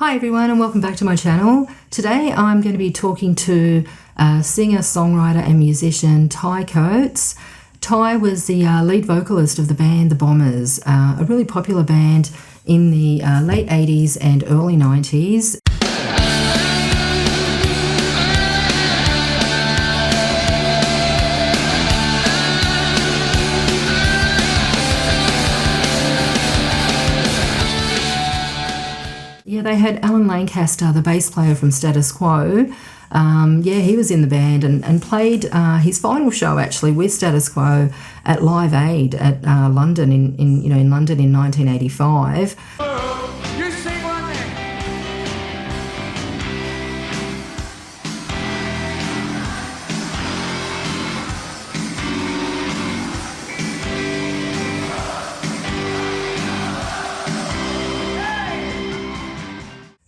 Hi everyone and welcome back to my channel. Today I'm going to be talking to singer, songwriter and musician Ty Coates. Ty was the lead vocalist of the band The Bombers, a really popular band in the late 80s and early 90s. Yeah, they had Alan Lancaster, the bass player from Status Quo. He was in the band and played his final show actually with Status Quo at Live Aid at London in London in 1985.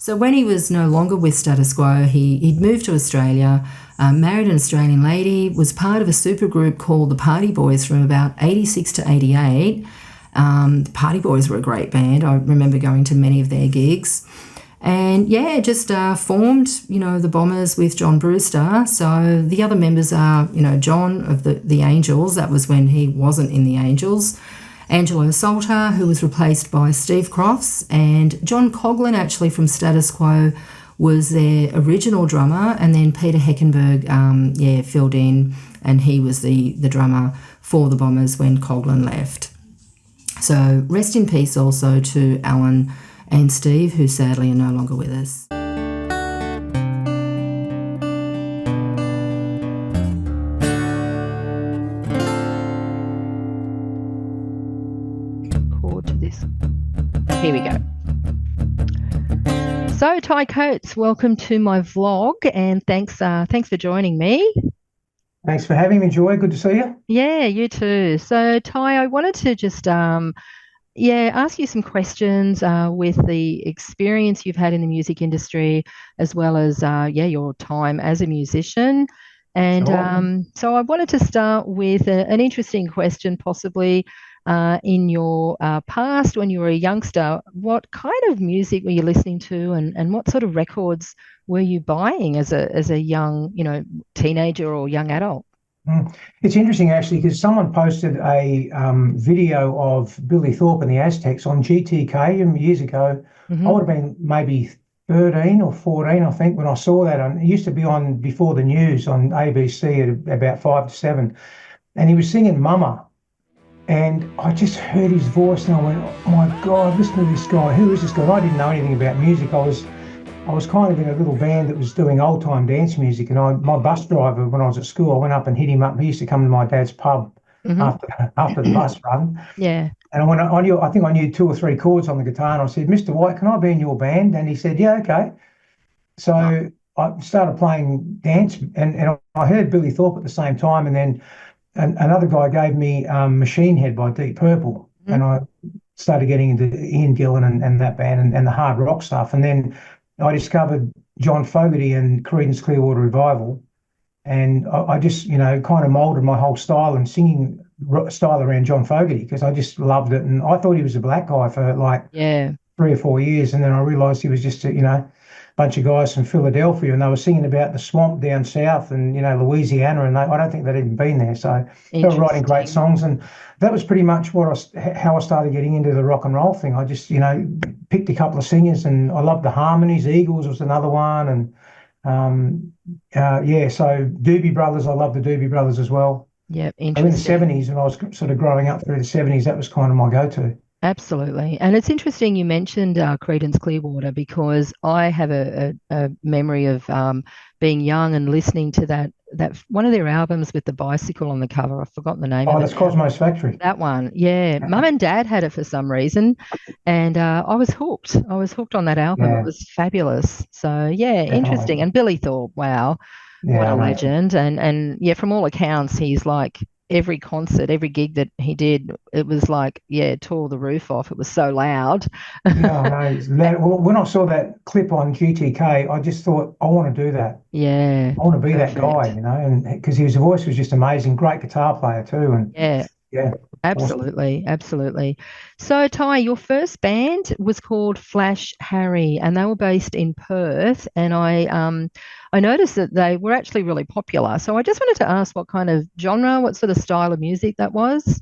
So when he was no longer with Status Quo, he'd moved to Australia, married an Australian lady, was part of a supergroup called the Party Boys from about 86 to 88. The Party Boys were a great band. I remember going to many of their gigs. And just formed, the Bombers with John Brewster. So the other members are, John of the Angels. That was when he wasn't in the Angels. Angelo Salter, who was replaced by Steve Crofts, and John Coughlin, actually from Status Quo, was their original drummer, and then Peter Heckenberg, filled in, and he was the drummer for the Bombers when Coughlin left. So rest in peace also to Alan and Steve, who sadly are no longer with us. Here we go. So Ty Coates, welcome to my vlog, and thanks for joining me. Thanks for having me, Joy. Good to see you. Yeah, you too. So Ty, I wanted to just ask you some questions with the experience you've had in the music industry, as well as your time as a musician. And Sure. so I wanted to start with an interesting question, possibly. In your past, when you were a youngster, what kind of music were you listening to, and what sort of records were you buying as a young, teenager or young adult? It's interesting actually because someone posted a video of Billy Thorpe and the Aztecs on GTK years ago. I would have been maybe 13 or 14, I think, when I saw that. And it used to be on before the news on ABC at about 5 to 7. And he was singing Mama. And I just heard his voice and I went, oh my God, listen to this guy. Who is this guy? I didn't know anything about music. I was kind of in a little band that was doing old time dance music. And my bus driver, when I was at school, I went up and hit him up. He used to come to my dad's pub after the bus run. Yeah. And I think I knew 2 or 3 chords on the guitar. And I said, Mr. White, can I be in your band? And he said, yeah, okay. So I started playing dance and I heard Billy Thorpe at the same time. And then another guy gave me Machine Head by Deep Purple, and I started getting into Ian Gillan and that band and the hard rock stuff. And then I discovered John Fogerty and Creedence Clearwater Revival, and I just, kind of molded my whole style and singing style around John Fogerty because I just loved it. And I thought he was a black guy for like 3 or 4 years, and then I realised he was just bunch of guys from Philadelphia, and they were singing about the swamp down south and Louisiana, and I don't think they'd even been there. So they were writing great songs, and that was pretty much how I started getting into the rock and roll thing. I just picked a couple of singers, and I loved the harmonies. Eagles was another one, and so Doobie Brothers, I love the Doobie Brothers as well. Yeah, interesting. In the 70s, when I was sort of growing up through the 70s, that was kind of my go-to. Absolutely. And it's interesting you mentioned Creedence Clearwater, because I have a memory of being young and listening to that one of their albums with the bicycle on the cover. I've forgotten the name of it. Oh, that's Cosmo's Factory. That one. Yeah. Mum and Dad had it for some reason, and I was hooked. I was hooked on that album. Yeah. It was fabulous. So, Definitely. interesting. And Billy Thorpe, wow. What a legend. And from all accounts, he's like every concert, every gig that he did, it was like, tore the roof off. It was so loud. No. Well, when I saw that clip on GTK, I just thought, I want to do that. Yeah. I want to be that guy, and because his voice was just amazing. Great guitar player too. And yeah. Awesome. Absolutely, absolutely. So, Ty, your first band was called Flash Harry, and they were based in Perth. And I noticed that they were actually really popular. So, I just wanted to ask what kind of genre, what sort of style of music that was.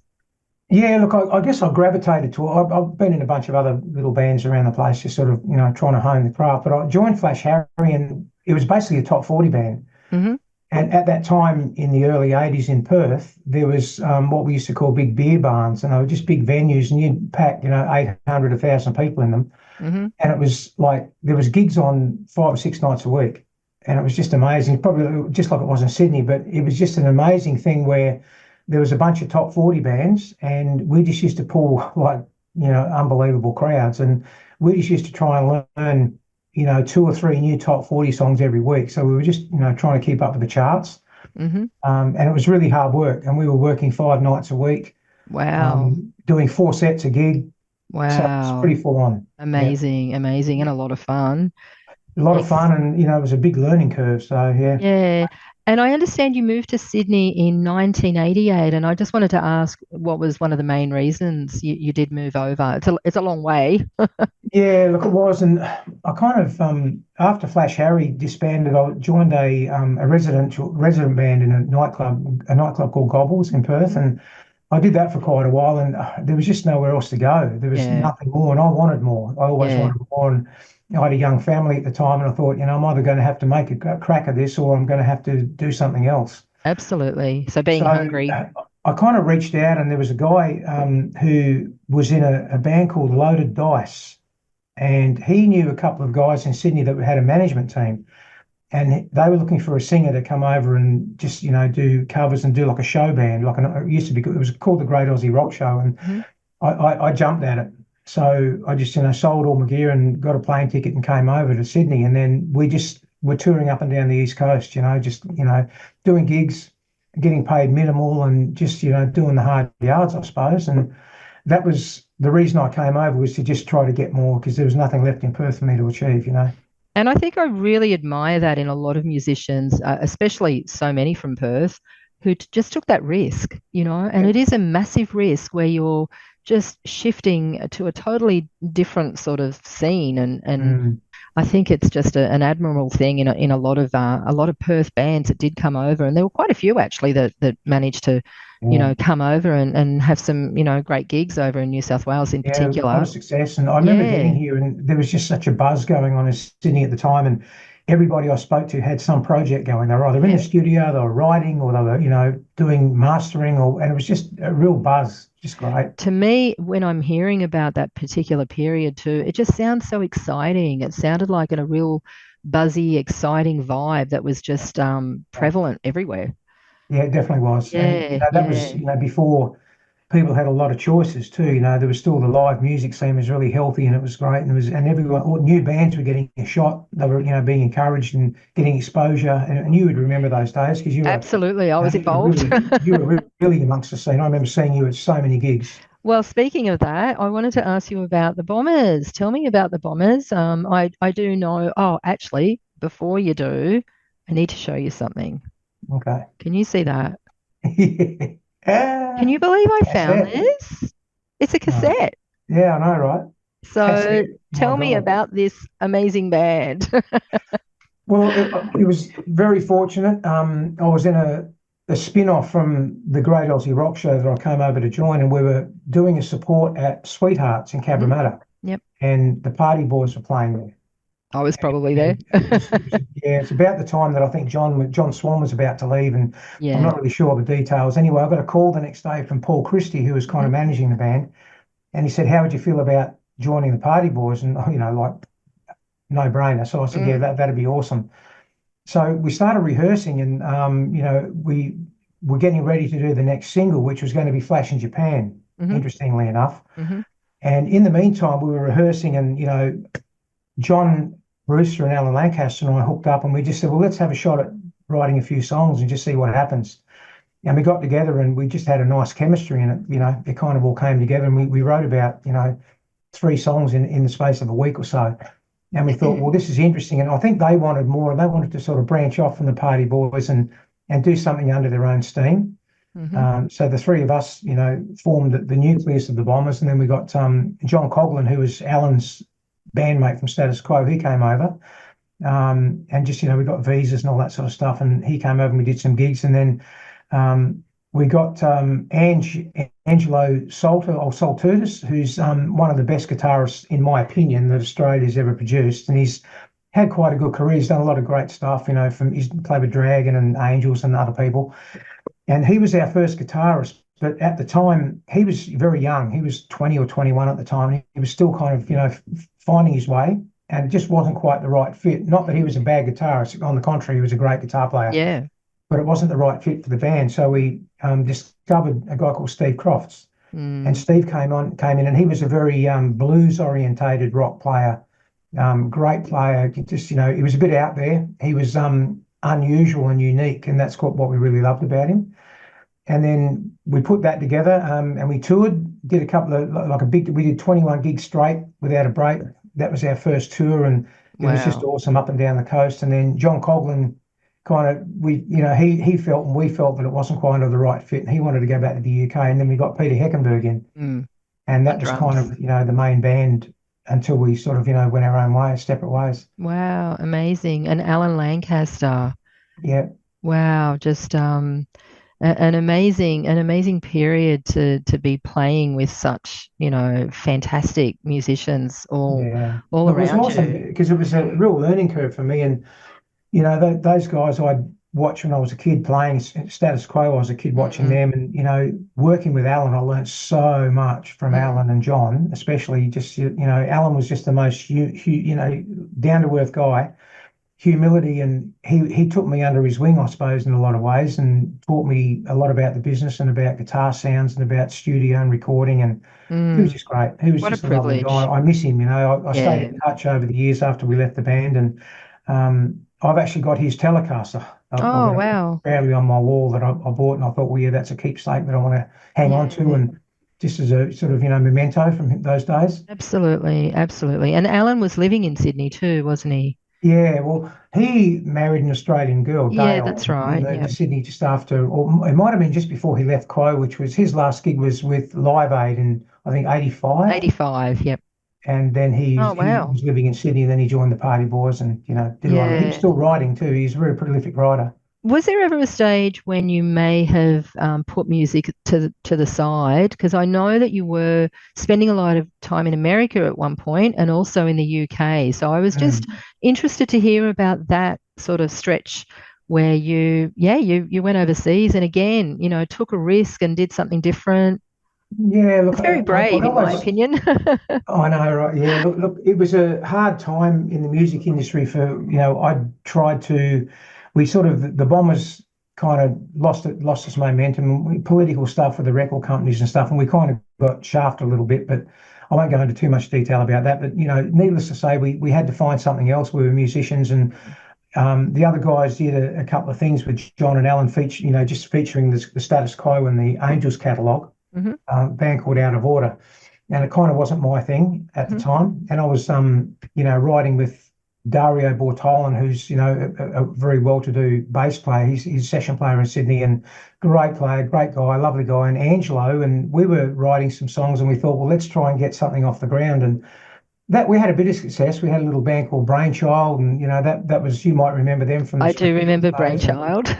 Yeah, look, I guess I gravitated to it. I've been in a bunch of other little bands around the place, just sort of, trying to hone the craft. But I joined Flash Harry, and it was basically a top 40 band. Hmm. And at that time in the early 80s in Perth, there was what we used to call big beer barns, and they were just big venues, and you'd pack, 800, 1,000 people in them. Hmm. And it was like there was gigs on 5 or 6 nights a week. And it was just amazing, probably just like it was in Sydney, but it was just an amazing thing where there was a bunch of top 40 bands, and we just used to pull like, unbelievable crowds. And we just used to try and learn, two or three new top 40 songs every week. So we were just, trying to keep up with the charts. Hmm. And it was really hard work. And we were working 5 nights a week, Wow. doing 4 sets a gig. So it was Wow. pretty full on. Yeah. Amazing, amazing, and a lot of fun. A lot of Ex fun, and, it was a big learning curve. So, yeah. Yeah. And I understand you moved to Sydney in 1988, and I just wanted to ask what was one of the main reasons you did move over? It's a long way. Yeah, look, it was, and I kind of after Flash Harry disbanded, I joined a resident band in a nightclub called Gobbles in Perth, and I did that for quite a while, and there was just nowhere else to go. There was Yeah. nothing more, and I wanted more. I always Yeah. wanted more, and I had a young family at the time, and I thought, I'm either going to have to make a crack of this, or I'm going to have to do something else. Absolutely. So being So hungry. I kind of reached out, and there was a guy who was in a band called Loaded Dice, and he knew a couple of guys in Sydney that had a management team, and they were looking for a singer to come over and just do covers and do like a show band, it used to be. It was called the Great Aussie Rock Show, and Mhm. I jumped at it. So I just sold all my gear and got a plane ticket and came over to Sydney, and then we just were touring up and down the East Coast, just doing gigs, getting paid minimal, and just doing the hard yards, I suppose. And that was the reason I came over, was to just try to get more, because there was nothing left in Perth for me to achieve. And I think I really admire that in a lot of musicians, especially so many from Perth, who just took that risk, and Yeah. it is a massive risk where you're just shifting to a totally different sort of scene. And Mm, I think it's just an admirable thing in a lot of Perth bands that did come over, and there were quite a few actually that managed to, yeah. come over and have some, great gigs over in New South Wales in Yeah, a lot particular. of success. And I remember getting Yeah. here, and there was just such a buzz going on in Sydney at the time. And everybody I spoke to had some project going. They were either in the Yeah. studio, they were writing, or they were, doing mastering, and it was just a real buzz. Just great. To me, when I'm hearing about that particular period too, it just sounds so exciting. It sounded like a real buzzy, exciting vibe that was just Yeah, prevalent everywhere. yeah, it definitely was. And, Yeah, that was, yeah. before people had a lot of choices too. There was still the live music scene was really healthy, and it was great. And everyone, all new bands were getting a shot. They were, being encouraged and getting exposure. And you would remember those days, because Absolutely. I was involved. you were really amongst the scene. I remember seeing you at so many gigs. Well, speaking of that, I wanted to ask you about the Bombers. Tell me about the Bombers. I do know. Oh, actually, before you do, I need to show you something. Okay. Can you see that? Can Ah, you believe I found cassette. this? It's a Oh, cassette. yeah, I know, right? So Cassette. My tell me God. about this amazing band. Well, it was very fortunate. I was in a spin-off from the Great Aussie Rock Show that I came over to join, and we were doing a support at Sweethearts in Mhm. Cabramatta, Yep, and the Party Boys were playing there. I was probably there. And yeah, it's about the time that I think John Swan was about to leave, and I'm Yeah. not really sure the details. Anyway, I got a call the next day from Paul Christie, who was kind Mhm. of managing the band, and he said, "How would you feel about joining the Party Boys?" And like, no brainer. So I said, "Yeah, Mm. that'd be awesome." So we started rehearsing, and we were getting ready to do the next single, which was going to be Flash in Japan. Mhm. Interestingly enough, Mhm. and in the meantime, we were rehearsing, and John Brewster and Alan Lancaster and I hooked up, and we just said, well, let's have a shot at writing a few songs and just see what happens. And we got together, and we just had a nice chemistry, and it kind of all came together, and we wrote about 3 songs in the space of a week or so. And we thought, well, this is interesting. And I think they wanted more, and they wanted to sort of branch off from the Party Boys and do something under their own steam. So the three of us, formed the nucleus of the Bombers, and then we got John Coughlin, who was Alan's bandmate from Status Quo. He came over, and just we got visas and all that sort of stuff, and he came over and we did some gigs, and then we got Angelo Saltutis, who's one of the best guitarists, in my opinion, that Australia's ever produced, and he's had quite a good career. He's done a lot of great stuff, he's played with Dragon and Angels and other people. And he was our first guitarist, but at the time he was very young. He was 20 or 21 at the time. He was still kind of, finding his way, and it just wasn't quite the right fit. Not that he was a bad guitarist. On the contrary, he was a great guitar player. Yeah. But it wasn't the right fit for the band. So we discovered a guy called Steve Crofts. And Steve came in, and he was a very blues-orientated rock player, great player. Just, he was a bit out there. He was unusual and unique, and that's what we really loved about him. And then we put that together, and we toured, did a couple of we did 21 gigs straight without a break. That was our first tour, and it was just awesome up and down the coast. And then John Coughlin he felt and we felt that it wasn't quite the right fit, and he wanted to go back to the UK. And then we got Peter Heckenberg in, and that was kind of the main band until we sort of went our own way, separate ways. Wow, amazing. And Alan Lancaster. Yeah. Wow, just an amazing period to be playing with such fantastic musicians all around. It was awesome because it was a real learning curve for me, and those guys I'd watched when I was a kid playing Status Quo. I was a kid watching them, and working with Alan, I learned so much from Alan and John, especially. Just Alan was just the most down to earth guy. Humility, and he took me under his wing, I suppose, in a lot of ways, and taught me a lot about the business and about guitar sounds and about studio and recording, and he was just great. He was just a lovely guy. I miss him. I stayed in touch over the years after we left the band, and I've actually got his Telecaster. Wow! Proudly on my wall that I bought, and I thought, well, yeah, that's a keepsake that I want to hang on to, and just as a sort of memento from those days. Absolutely. And Alan was living in Sydney too, wasn't he? Yeah, well, he married an Australian girl, Dale. Yeah, that's right. He moved to Sydney just after, or it might have been just before he left Quo, which was his last gig was with Live Aid in, I think, 85. 85, yep. And then he was living in Sydney, and then he joined the Party Boys and, did a lot of, he was still writing too. He's a very prolific writer. Was there ever a stage when you may have put music to the side? Because I know that you were spending a lot of time in America at one point and also in the UK. So I was just interested to hear about that sort of stretch where you went overseas and again, took a risk and did something different. Yeah, look, it's very brave, in my opinion. I know, right? Yeah, look, it was a hard time in the music industry for, I tried to. The Bombers kind of lost its momentum, political stuff with the record companies and stuff, and we kind of got shafted a little bit, but I won't go into too much detail about that. But, needless to say, we had to find something else. We were musicians, and the other guys did a couple of things with John and Alan, just featuring the Status Quo and the Angels catalogue, band called Out of Order. And it kind of wasn't my thing at the time. And I was, writing with Dario Bortolan, who's a very well-to-do bass player. He's a session player in Sydney and great player, great guy, lovely guy, and Angelo. And we were writing some songs, and we thought, well, let's try and get something off the ground. And that we had a bit of success. We had a little band called Brainchild, and that was, you might remember them from. I do remember Brainchild.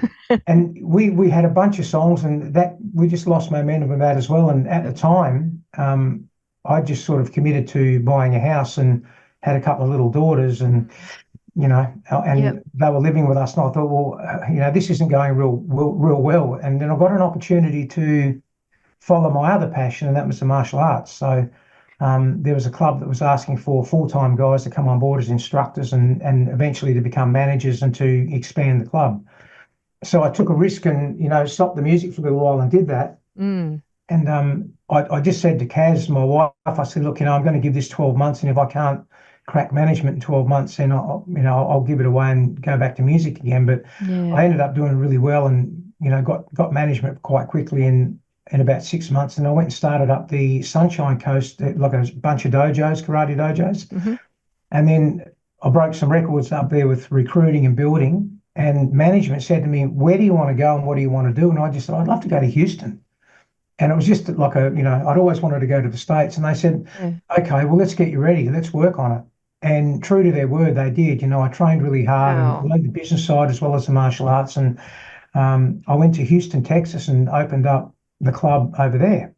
And we had a bunch of songs, and that we just lost momentum with that as well. And at the time, I just sort of committed to buying a house and had a couple of little daughters, and they were living with us, and I thought, well, this isn't going real well. And then I got an opportunity to follow my other passion, and that was the martial arts. So there was a club that was asking for full-time guys to come on board as instructors and eventually to become managers and to expand the club. So I took a risk and stopped the music for a little while and did that. And I just said to Kaz, my wife, I said, look, I'm going to give this 12 months, and if I can't crack management in 12 months, then I'll give it away and go back to music again. But I ended up doing really well, and got management quite quickly in about 6 months, and I went and started up the Sunshine Coast, like a bunch of dojos, karate dojos, and then I broke some records up there with recruiting and building, and management said to me, "Where do you want to go and what do you want to do?" And I just said, "I'd love to go to Houston." And it was just like I'd always wanted to go to the States. And they said, Yeah. "Okay, well, let's get you ready. Let's work on it." And true to their word, they did. I trained really hard and Wow. learned the business side as well as the martial arts. And I went to Houston, Texas, and opened up the club over there.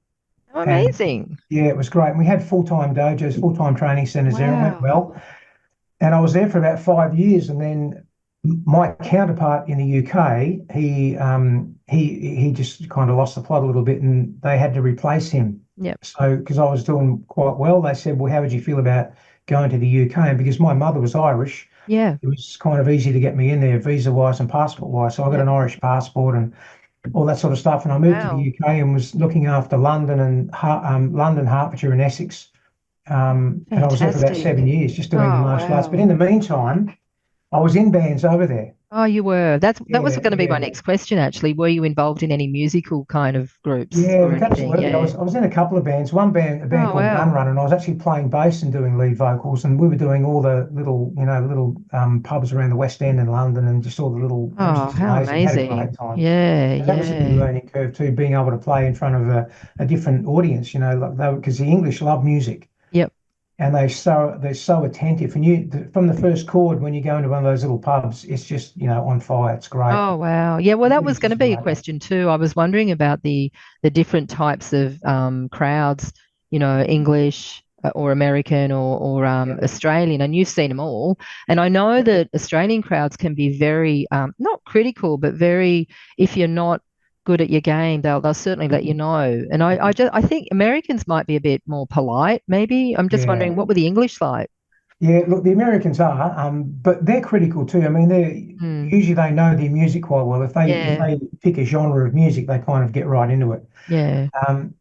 Oh, And amazing. yeah, it was great. And we had full-time dojos, full-time training centers there. It went Wow. well. And I was there for about 5 years. And then my counterpart in the UK, he just kind of lost the plot a little bit, and they had to replace him. Yep. So because I was doing quite well, they said, "Well, how would you feel about going to the UK?" And because my mother was Irish, Yeah. it was kind of easy to get me in there visa-wise and passport-wise. So I got Yep. an Irish passport and all that sort of stuff. And I moved to the Wow. UK and was looking after London and London, Hertfordshire, and Essex. And I was there for about Fantastic. 7 years, just doing the Oh, martial arts. But in wow. the meantime, I was in bands over there. Oh, you were. That was Yeah, going to be my yeah. next question, actually. Were you involved in any musical kind of groups Yeah, or look, anything? absolutely. I Yeah. was I was in a couple of bands. One band, a band Oh, called wow. Gunrun, and I was actually playing bass and doing lead vocals, and we were doing all the little pubs around the West End in London, and just all the little. It was Oh, just how amazing. Had a great amazing. time, Yeah, and that was a big yeah. learning curve too, being able to play in front of a different audience. Like because the English love music, Yep. and they're so attentive. And from the first chord when you go into one of those little pubs, it's just on fire. It's great. Oh, wow. Yeah, well, The that was going to music's be a great. question too. I was wondering about the different types of crowds, English or American or Yeah, Australian, and you've seen them all. And I know that Australian crowds can be very not critical, but very, if you're not good at your game, they'll certainly let you know. And I think Americans might be a bit more polite, maybe. I'm just wondering, yeah. what were the English like? Yeah, look, the Americans are, but they're critical too. I mean, they Mm, usually they know their music quite well. If yeah, they pick a genre of music, they kind of get right into it. yeah,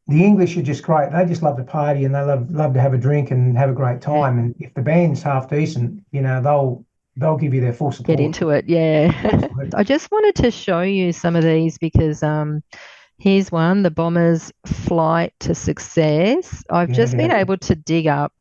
The English are just great. They just love to party and they love to have a drink and have a great yeah. time. And if the band's half decent, they'll give you their full Get support. into it. Yeah. Absolutely. I just wanted to show you some of these because here's one, the Bombers Flight to Success. I've Yeah, just been yeah. able to dig up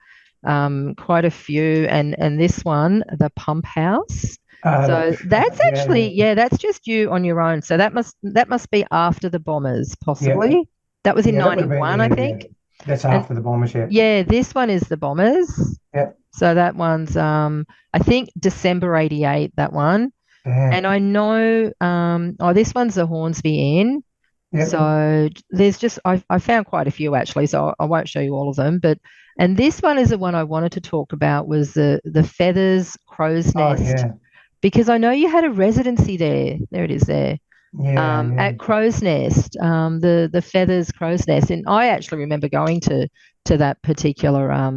quite a few, and this one, the Pump House. So that's Yeah, actually, yeah, that's just you on your own. So that must be after the Bombers, yeah, possibly. That was in yeah. That would have been 91, I yeah. think. That's And after the Bombers, yeah, yeah, this one is the Bombers. yeah. So that one's I think December 88, that one. And Damn, I know, this one's the Hornsby Inn. yeah. So there's just, I found quite a few actually, so I won't show you all of them. And this one is the one I wanted to talk about was the Feathers Crow's Oh Nest, yeah, because I know you had a residency there. There it is there. yeah, yeah, At Crow's Nest, the Feathers Crow's Nest. And I actually remember going to that particular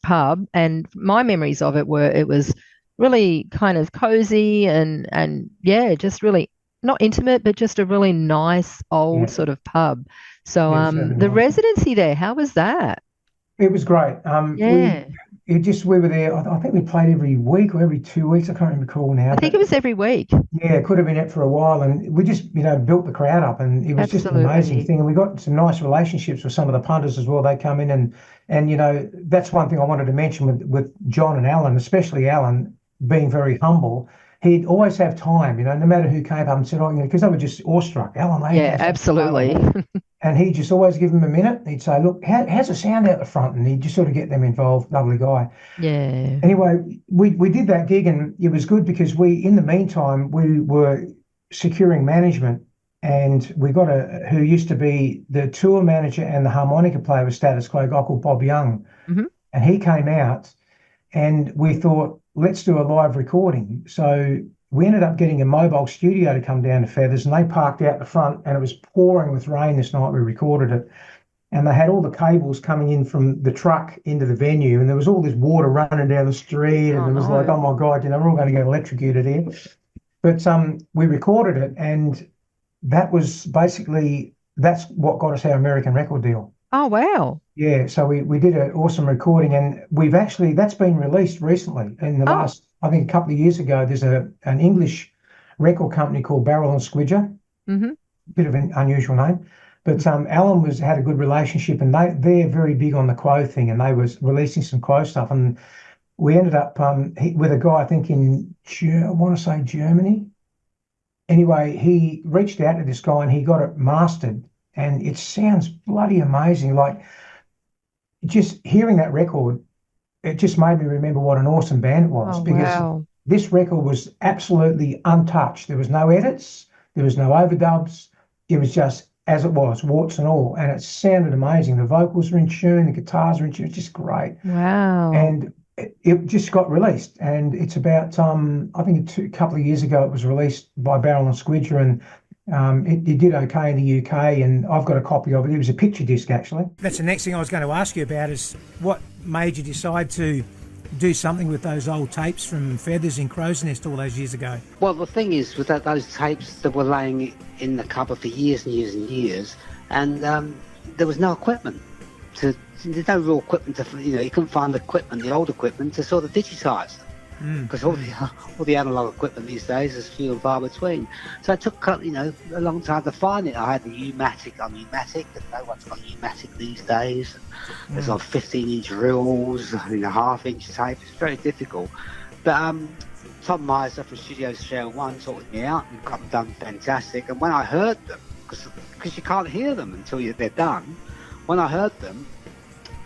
pub, and my memories of it was really kind of cozy and yeah, just really not intimate, but just a really nice old yeah. sort of pub. So It was very the nice. residency there, how was that? It was great. Yeah. We were there. I think we played every week or every 2 weeks. I can't recall now, I think it but was every week. yeah, it could have been it for a while. And we just, built the crowd up, and it was just an amazing Absolutely. thing. And we got some nice relationships with some of the punters as well. They come in and that's one thing I wanted to mention with John and Alan, especially Alan being very humble. He'd always have time, no matter who came up and said, "Oh, because they were just awestruck." Alan Yeah, Lakehouse, absolutely. and he'd just always give them a minute. He'd say, "Look, how's the sound out the front?" And he'd just sort of get them involved. Lovely guy. Yeah. Anyway, we did that gig and it was good because in the meantime, we were securing management, and we got who used to be the tour manager and the harmonica player with Status Quo, a guy called Bob Young. Hmm. And he came out and we thought, let's do a live recording. So we ended up getting a mobile studio to come down to Feathers, and they parked out the front, and it was pouring with rain this night we recorded it. And they had all the cables coming in from the truck into the venue, and there was all this water running down the street, and Oh it was like, no. oh my God, we're all going to get electrocuted here. But we recorded it, and that's what got us our American record deal. Oh wow. Yeah, so we did an awesome recording, and that's been released recently in the Oh. last, I think, a couple of years ago. There's an English record company called Barrel and Squidger, Hmm. bit of an unusual name, but Alan had a good relationship, and they're very big on the Quo thing, and they was releasing some Quo stuff, and we ended up with a guy I think I want to say Germany, anyway, he reached out to this guy and he got it mastered, and it sounds bloody amazing. Like, just hearing that record, it just made me remember what an awesome band it was, Oh, because wow. this record was absolutely untouched. There was no edits, there was no overdubs. It was just as it was, warts and all, and it sounded amazing. The vocals were in tune, the guitars were in tune. It's just great, Wow. and it just got released. And it's about I think a couple of years ago it was released by Barrel and Squidger, and it did okay in the UK, and I've got a copy of it. It was a picture disc, actually. That's the next thing I was going to ask you about, is what made you decide to do something with those old tapes from Feathers in Crow's Nest all those years ago? Well, the thing is, with those tapes that were laying in the cupboard for years and years and years, and there was no equipment. There's no real equipment to, you couldn't find the equipment, the old equipment, to sort of digitise them. Because all the analog equipment these days is few and far between. So it took a long time to find it. I had the U-matic on U-matic, and no one's got U-matic these days. There's on 15-inch reels, half-inch tape. It's very difficult. But Tom Miser from Studio Share One sorted me out and got them done fantastic. And when I heard them, because you can't hear them until they're done, when I heard them,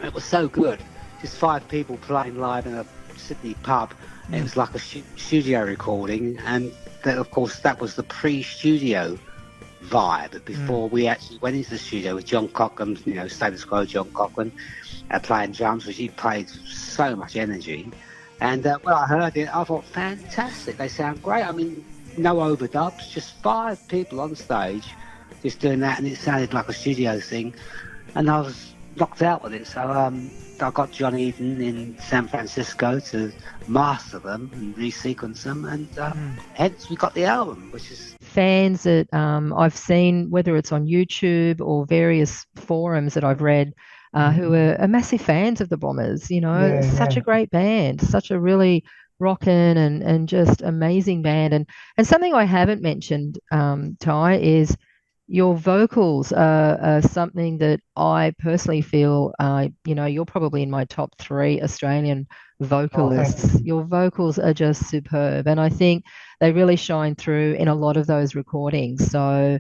it was so good. Just 5 people playing live in a Sydney pub. It was like a studio recording, and of course that was the pre-studio vibe before we actually went into the studio with John Cochran, status quo John Cochran, playing drums, which he played so much energy. And when I heard it, I thought, fantastic, they sound great. I mean, no overdubs, just 5 people on stage just doing that, and it sounded like a studio thing, and I was knocked out with it. So I got John Eden in San Francisco to master them and resequence them, and hence we got the album, which is... Fans that I've seen, whether it's on YouTube or various forums that I've read, who are massive fans of the Bombers. Such a great band, such a really rockin' and just amazing band. And something I haven't mentioned, Ty, is your vocals are something that I personally feel, you're probably in my top 3 Australian vocalists. Your vocals are just superb, and I think they really shine through in a lot of those recordings. So,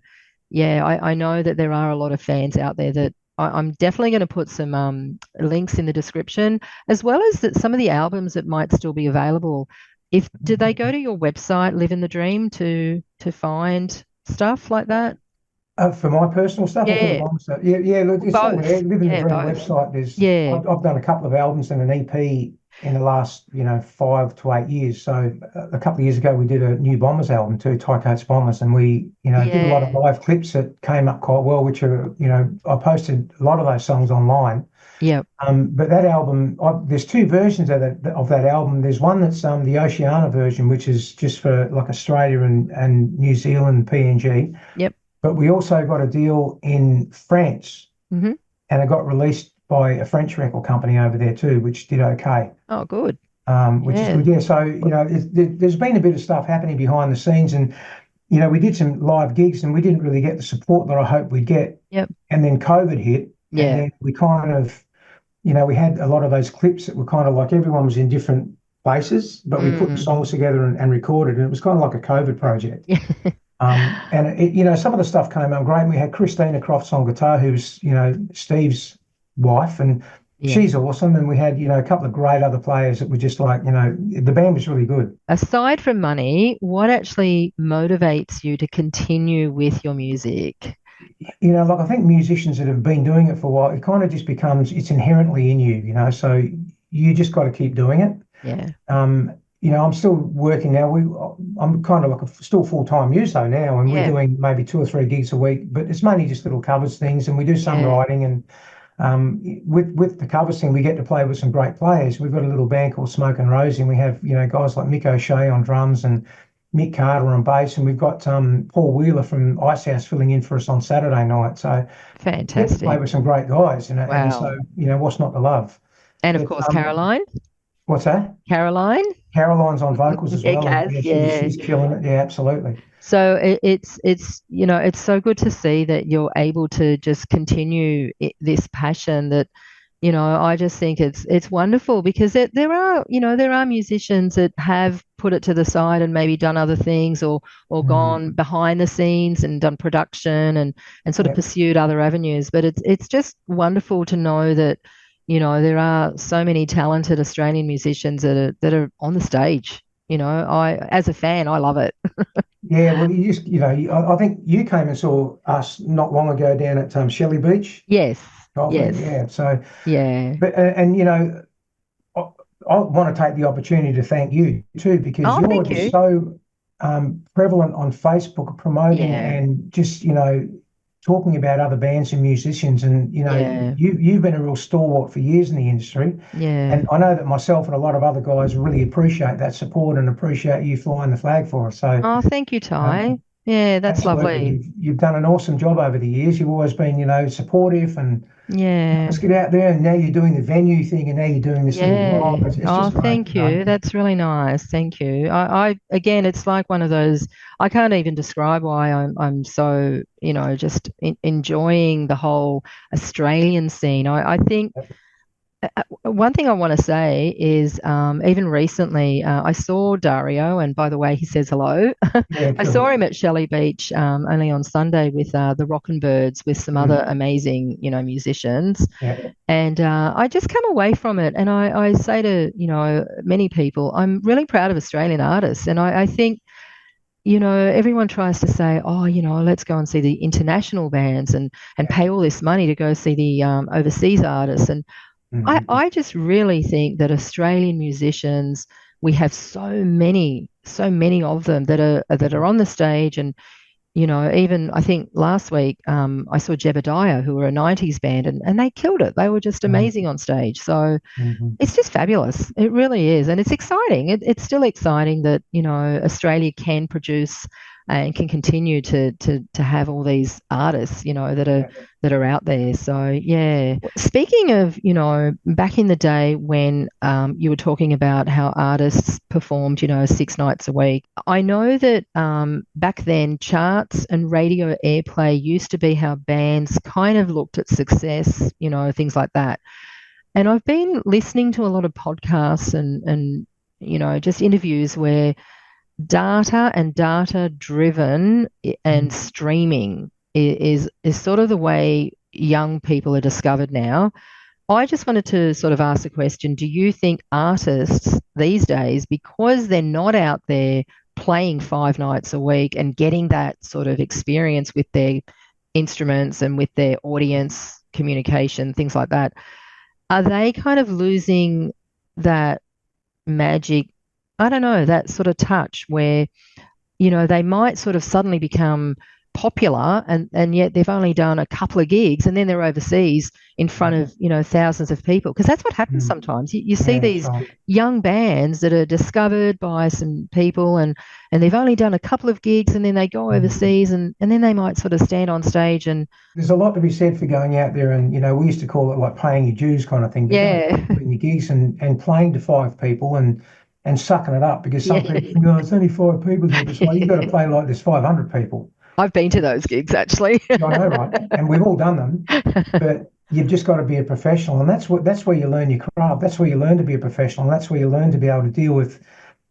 yeah, I know that there are a lot of fans out there that I'm definitely going to put some links in the description, as well as that some of the albums that might still be available. Did they go to your website, Live in the Dream, to find stuff like that? For my personal stuff, or for the Bomb stuff? Yeah. Look, it's all there. Live in the Dream website. I've done a couple of albums and an EP in the last 5 to 8 years. So a couple of years ago, we did a new Bombers album too, Ty Coates Bombers, and we did a lot of live clips that came up quite well, which are I posted a lot of those songs online. Yeah. But that album, there's 2 versions of that album. There's one that's the Oceania version, which is just for like Australia and New Zealand PNG. Yep. But we also got a deal in France, and it got released by a French record company over there too, which did okay. Oh, good. Which is good. Yeah. So there's been a bit of stuff happening behind the scenes, and we did some live gigs, and we didn't really get the support that I hoped we'd get. Yep. And then COVID hit. Yeah. And then we kind of, we had a lot of those clips that were kind of like everyone was in different places, but we put the songs together and recorded, and it was kind of like a COVID project. And some of the stuff came out great. And we had Christina Crofts on guitar, who's Steve's wife, and she's awesome. And we had a couple of great other players that were just like the band was really good. Aside from money, what actually motivates you to continue with your music? I think musicians that have been doing it for a while, it kind of just becomes, it's inherently in you, so you just got to keep doing it. Yeah. I'm still working now. I'm kind of like still full-time muso now, and we're doing maybe 2 or 3 gigs a week, but it's mainly just little covers things, and we do some writing, and with the covers thing, we get to play with some great players. We've got a little band called Smoke and Rosie, and we have guys like Mick O'Shea on drums and Mick Carter on bass, and we've got Paul Wheeler from Icehouse filling in for us on Saturday night. So fantastic. We get to play with some great guys, Wow. And so what's not to love? And of course, Caroline. What's that? Caroline's on vocals as well. She's killing it. Yeah, absolutely. So it's it's so good to see that you're able to just continue this passion that I just think it's wonderful because there are, there are musicians that have put it to the side and maybe done other things or gone behind the scenes and done production and sort of Yeah. pursued other avenues. But it's just wonderful to know that, there are so many talented Australian musicians that are on the stage. As a fan, I love it. Yeah, well, you just, I think you came and saw us not long ago down at Shelley Beach. Yes, Golfing, yes, yeah. So, yeah. but I, I want to take the opportunity to thank you too, because Oh, you're thank just you. so prevalent on Facebook promoting Yeah, and just, talking about other bands and musicians. And, yeah, you've been a real stalwart for years in the industry. yeah. And I know that myself and a lot of other guys really appreciate that support and appreciate you flying the flag for us. So, Oh, thank you, Ty. um, Yeah, that's absolutely, lovely. you've done an awesome job over the years. You've always been, supportive and Yeah. let's get out there. And now you're doing the venue thing, and now you're doing this thing Yeah. live. It's Oh, just great, thank you. That's really nice. Thank you. Again, it's like one of those, I can't even describe why I'm so, just enjoying the whole Australian scene. I think one thing I want to say is even recently I saw Dario, and by the way, he says hello. Yeah, I cool. saw him at Shelley Beach only on Sunday with the Rockin' Birds with some other amazing, musicians. Yeah, And I just come away from it, and I say to many people, I'm really proud of Australian artists, and I think everyone tries to say, oh, let's go and see the international bands and pay all this money to go see the overseas artists, and I just really think that Australian musicians, we have so many of them that are on the stage. And even I think last week I saw Jebediah, who were a 90s band, and they killed it. They were just amazing on stage. So it's just fabulous. It really is. And it's exciting. It's still exciting that, Australia can produce and can continue to have all these artists, that are out there. So yeah. Speaking of, back in the day when you were talking about how artists performed, 6 nights a week, I know that back then charts and radio airplay used to be how bands kind of looked at success, things like that. And I've been listening to a lot of podcasts and just interviews where data driven and streaming is sort of the way young people are discovered now. I just wanted to sort of ask the question, do you think artists these days, because they're not out there playing 5 nights a week and getting that sort of experience with their instruments and with their audience communication, things like that, are they kind of losing that magic, I don't know, that sort of touch where, they might sort of suddenly become popular and yet they've only done a couple of gigs and then they're overseas in front of, thousands of people? Because that's what happens sometimes. You see these young bands that are discovered by some people and they've only done a couple of gigs and then they go overseas and then they might sort of stand on stage and... There's a lot to be said for going out there and, we used to call it like paying your dues kind of thing. Yeah. Doing your gigs and playing to 5 people and sucking it up, because some people think, it's only 5 people here. It's like, you've got to play like there's 500 people. I've been to those gigs, actually. I know, right? And we've all done them, but you've just got to be a professional. And that's where you learn your craft. That's where you learn to be a professional. And that's where you learn to be able to deal with,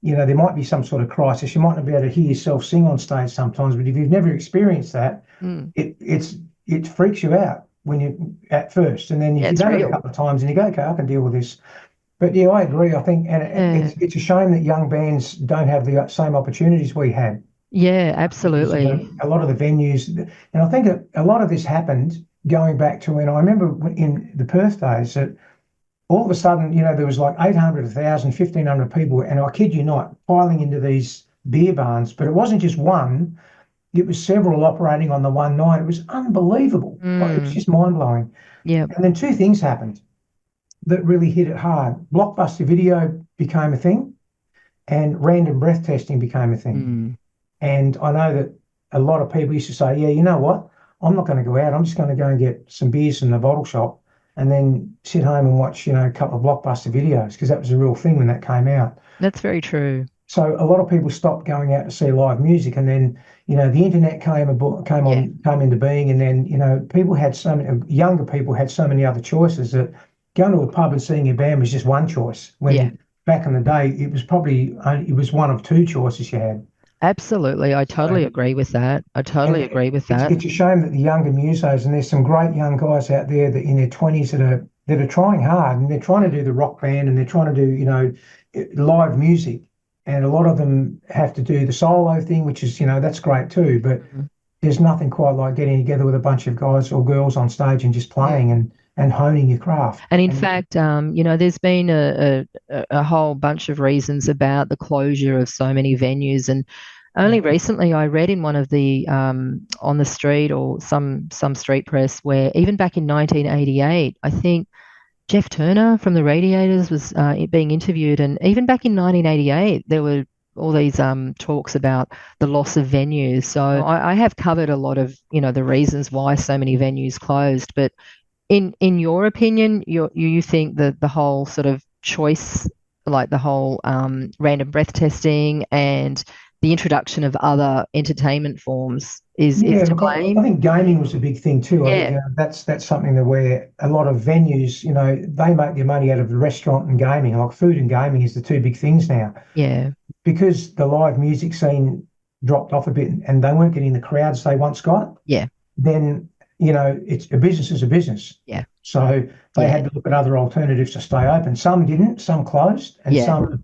there might be some sort of crisis. You might not be able to hear yourself sing on stage sometimes, but if you've never experienced that, it freaks you out when you at first. And then if you've done it a couple of times and you go, okay, I can deal with this. But yeah, I agree. I think, and it's a shame that young bands don't have the same opportunities we had. Yeah, absolutely. A lot of the venues, and I think a lot of this happened going back to when I remember in the Perth days that all of a sudden, there was like 800, 1,000, 1,500 people, and I kid you not, piling into these beer barns. But it wasn't just one, it was several operating on the one night. It was unbelievable. Like, it was just mind-blowing. Yeah. And then 2 things happened that really hit it hard. Blockbuster video became a thing, and random breath testing became a thing. And I know that a lot of people used to say, yeah, you know what? I'm not going to go out. I'm just going to go and get some beers from the bottle shop and then sit home and watch, a couple of Blockbuster videos, because that was a real thing when that came out. That's very true. So a lot of people stopped going out to see live music, and then, the internet came into being, and then, people had younger people had so many other choices that going to a pub and seeing a band was just one choice. When Yeah. back in the day, it was probably it was one of two choices you had. Absolutely. I totally agree with that. I totally agree with that. It's a shame that the younger musos, and there's some great young guys out there that in their 20s that are trying hard, and they're trying to do the rock band, and they're trying to do, you know, live music, and a lot of them have to do the solo thing, which is, you know, that's great too, but there's nothing quite like getting together with a bunch of guys or girls on stage and just playing and honing your craft. And in fact, you know, there's been a whole bunch of reasons about the closure of so many venues. And only recently I read in one of the on the street or some street press where even back in 1988, I think Jeff Turner from the Radiators was being interviewed. And even back in 1988, there were all these talks about the loss of venues. So I have covered a lot of, you know, the reasons why so many venues closed. But in your opinion, you think that the whole sort of choice, like the whole random breath testing and the introduction of other entertainment forms is to blame? I think gaming was a big thing too. I think, that's something that where a lot of venues, you know, they make their money out of the restaurant and gaming. Like food and gaming is the two big things now. Yeah. Because the live music scene dropped off a bit and they weren't getting the crowds they once got. Yeah. Then, you know, it's a business is a business. Yeah. So they had to look at other alternatives to stay open. Some didn't, some closed, and some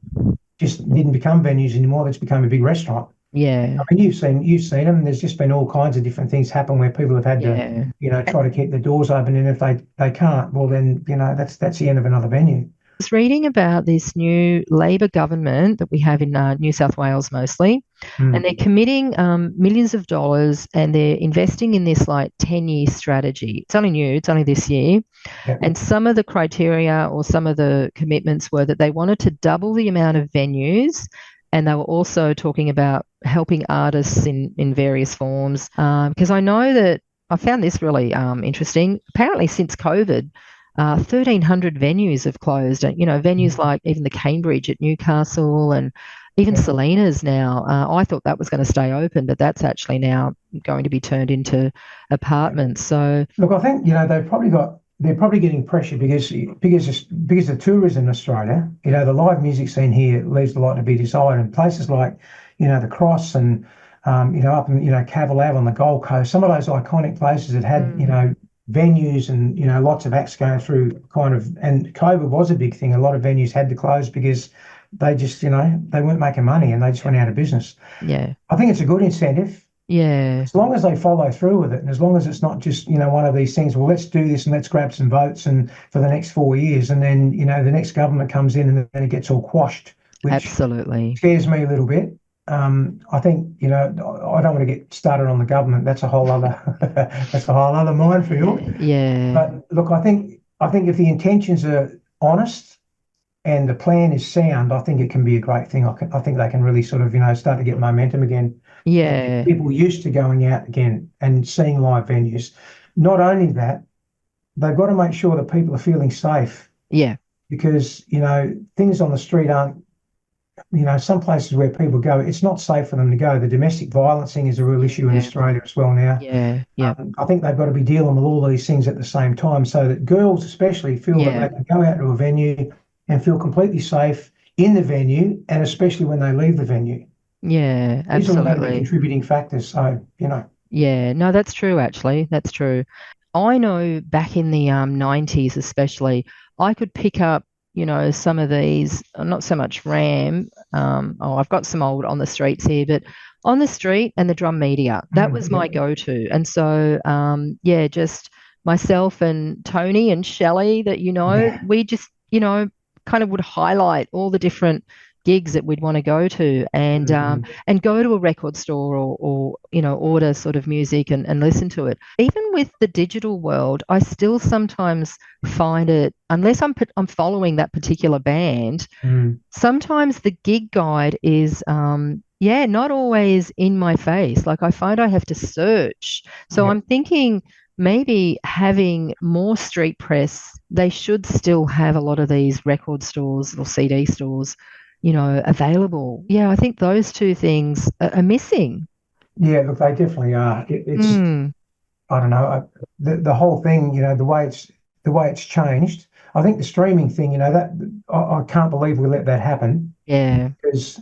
just didn't become venues anymore. That's become a big restaurant. Yeah. I mean, you've seen them. There's just been all kinds of different things happen where people have had to, you know, try to keep the doors open, and if they can't, well then, you know, that's the end of another venue. I was reading about this new Labor government that we have in New South Wales mostly, and they're committing millions of dollars, and they're investing in this like 10-year strategy. It's only new, it's only this year. Yeah. And some of the criteria or some of the commitments were that they wanted to double the amount of venues, and they were also talking about helping artists in various forms. Because I know that I found this really interesting. Apparently since COVID, 1,300 venues have closed. You know, venues like even the Cambridge at Newcastle and even Salinas now. I thought that was going to stay open, but that's actually now going to be turned into apartments. So look, I think, you know, they're probably getting pressure because the tourism in Australia, you know, the live music scene here leaves a lot to be desired. And places like, you know, the Cross and you know, up in, you know, Cavalab on the Gold Coast, some of those iconic places that had, you know, venues and, you know, lots of acts going through kind of, and COVID was a big thing. A lot of venues had to close because they just, you know, they weren't making money and they just went out of business. Yeah. I think it's a good incentive. Yeah. As long as they follow through with it, and as long as it's not just, you know, one of these things, well, let's do this and let's grab some votes and for the next 4 years, and then, you know, the next government comes in and then it gets all quashed, which absolutely scares me a little bit. I think, you know, I don't want to get started on the government. That's a whole other minefield. Yeah. But look, I think if the intentions are honest and the plan is sound, I think it can be a great thing. I think they can really sort of, you know, start to get momentum again. Yeah. People used to going out again and seeing live venues. Not only that, they've got to make sure that people are feeling safe. Yeah. Because, you know, things on the street aren't, you know, some places where people go, it's not safe for them to go. The domestic violence thing is a real issue in Australia as well now. Yeah, yeah. I think they've got to be dealing with all these things at the same time so that girls especially feel that they can go out to a venue and feel completely safe in the venue, and especially when they leave the venue. Yeah, absolutely. These are going to be contributing factors. So, you know. Yeah, no, that's true, actually. That's true. I know back in the 90s especially, I could pick up, you know, some of these, not so much RAM. I've got some old On the Streets here, but On the Street and the Drum Media, that was my go-to. And so, just myself and Tony and Shelley that, you know, we just, you know, kind of would highlight all the different gigs that we'd want to go to and go to a record store or you know, order sort of music and listen to it. Even with the digital world, I still sometimes find it, unless I'm following that particular band, sometimes the gig guide is not always in my face. Like I find I have to search. So I'm thinking maybe having more street press, they should still have a lot of these record stores or CD stores, you know, available. Yeah, I think those two things are missing. Yeah, look, they definitely are. I don't know, the whole thing, you know, the way it's changed. I think the streaming thing, you know, that I can't believe we let that happen, Yeah. because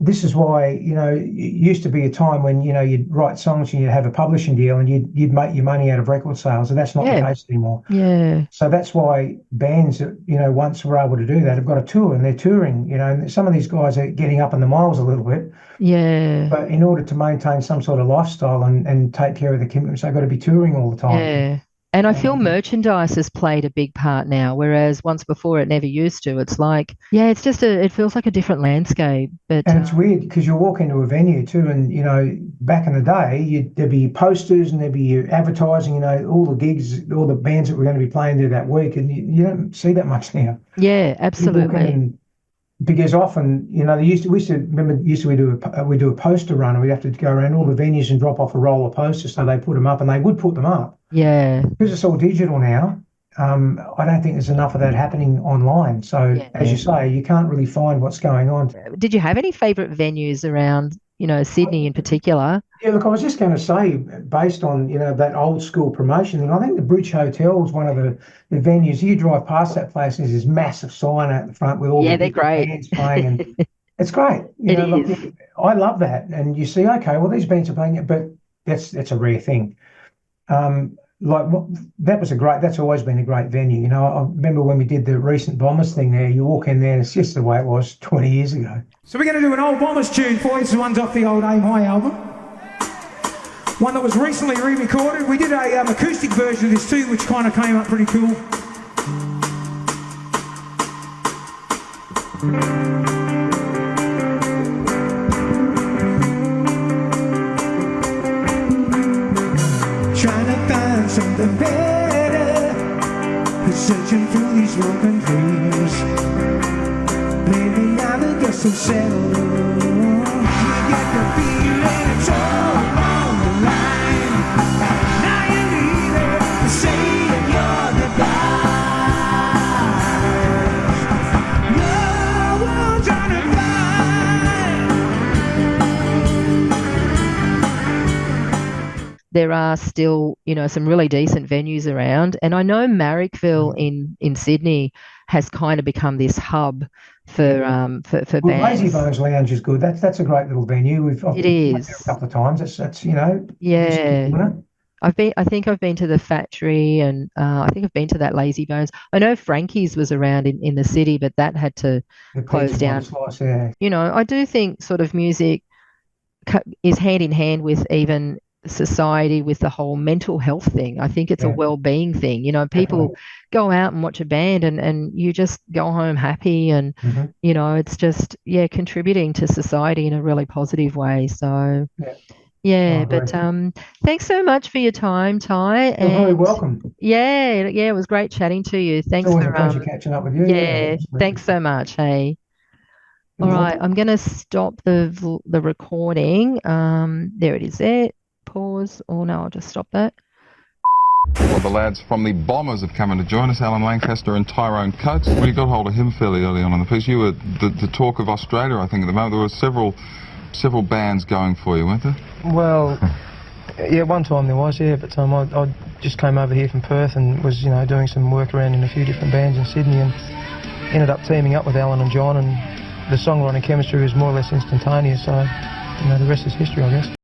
this is why, you know, it used to be a time when, you know, you'd write songs and you'd have a publishing deal and you'd make your money out of record sales, and that's not the case anymore. Yeah. So that's why bands that, you know, once were able to do that have got a tour, and they're touring, you know, and some of these guys are getting up in the miles a little bit. Yeah. But in order to maintain some sort of lifestyle and take care of the commitments, they've got to be touring all the time. Yeah. And I feel merchandise has played a big part now, whereas once before it never used to. It's like, yeah, it's just it feels like a different landscape. But And it's weird because you walk into a venue too, and, you know, back in the day, there'd be posters and there'd be advertising, you know, all the gigs, all the bands that were going to be playing there that week, and you don't see that much now. yeah, You walk in absolutely. and- because often, you know, we used to do a poster run, and we'd have to go around all the venues and drop off a roll of posters, so they put them up, and they would put them up. Yeah. Because it's all digital now, I don't think there's enough of that happening online. So, as you say, you can't really find what's going on. Did you have any favourite venues around, you know, Sydney in particular? Yeah, look, I was just going to say, based on, you know, that old school promotion thing, I think the Bridge Hotel is one of the venues. You drive past that place, and there's this massive sign out the front with all Yeah, the they're different great. bands playing, and it's great. It Look, is. I love that. And you see, okay, well, these bands are playing it, but that's a rare thing. That's always been a great venue. You know, I remember when we did the recent Bombers thing there, you walk in there and it's just the way it was 20 years ago. So we're going to do an old Bombers tune for you. This one's off the old Aim High album. One that was recently re-recorded. We did a acoustic version of this too, which kind of came up pretty cool. Trying to find something better, searching through these broken dreams. Lately I'm just so settled. You get the feeling it's all along the line. Now you need it, saying you're goodbye. No one's on the line. There are still, you know, some really decent venues around, and I know Marrickville in Sydney has kind of become this hub for Well, bands. Lazy Bones Lounge is good. That's a great little venue. I've It been there is. a couple of times. That's you know. Yeah. Isn't I think I've been to the Factory, and I think I've been to that Lazy Bones. I know Frankie's was around in the city, but that had to it? close The down. pizza slice, yeah. You know, I do think sort of music is hand in hand with even society, with the whole mental health thing. I think it's a Yeah. well-being thing. You know, people go out and watch a band, and you just go home happy, and Mhm. you know, it's just contributing to society in a really positive way. So Yeah. I but agree. thanks so much for your time, Ty. You're very And welcome. yeah, it was great chatting to you. It's Thanks always a for pleasure catching up with you. yeah, absolutely. thanks so much. Hey. You're All right, welcome. I'm going to stop the recording. There it is. There. Pause. Oh no, I'll just stop that. Well, the lads from the Bombers have come in to join us, Alan Lancaster and Tyrone Coates. We got hold of him fairly early on in the piece. You were the talk of Australia, I think, at the moment. There were several bands going for you, weren't there? Well, yeah, one time there was, yeah, but I just came over here from Perth and was, you know, doing some work around in a few different bands in Sydney, and ended up teaming up with Alan and John, and the songwriting chemistry was more or less instantaneous, so, you know, the rest is history, I guess.